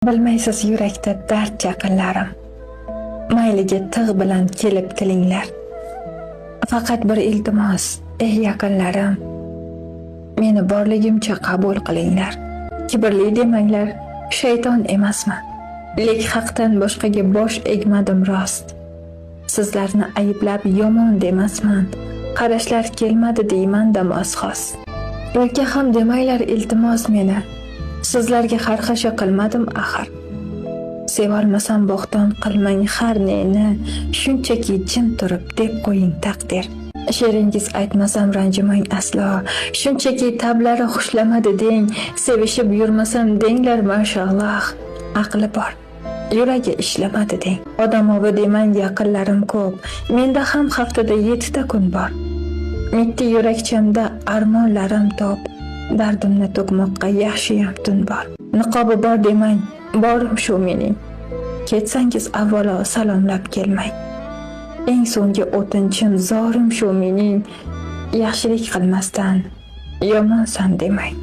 Bilmaysiz yurakda dard yaqinlarim, mayliga tig' bilan kelib tilinglar. Faqat bir iltimos, ey yaqinlarim, meni borligimcha qabul qilinglar. Kibrli demanglar, shayton emasman, lek haqdan boshqaga bosh egmadim rost. Sizlarni ayblab yomon demasman, qarashlar kelmadi deyman damoz xos. Yo'lga ham demanglar iltimos meni, sizlarga xarxasha qilmadim axir. Sevolmasam bo'xton qilmang har neni, shunchaki jim turib deb qo'ying taqdir. She'ringiz aytmasam ranjimang aslo, shunchaki tablari xushlamadi deng, sevishib yurmasam denglar mashalloh, aqli bor, yuragi ishlamadi deng. Odamovi demang yaqinlarim ko'p, menda ham haftada 7 ta kun bor. Mitti yurakchamda armonlarim top, dardimni to'kmoqqa yaxshiyam tun bor. Niqobi bor demang, borim shu mening, ketsangiz avvalo salomlab kelmang. Eng so'nggi o'tinchim zorim shu mening, yaxshilik qilmasdan yomonsan demang.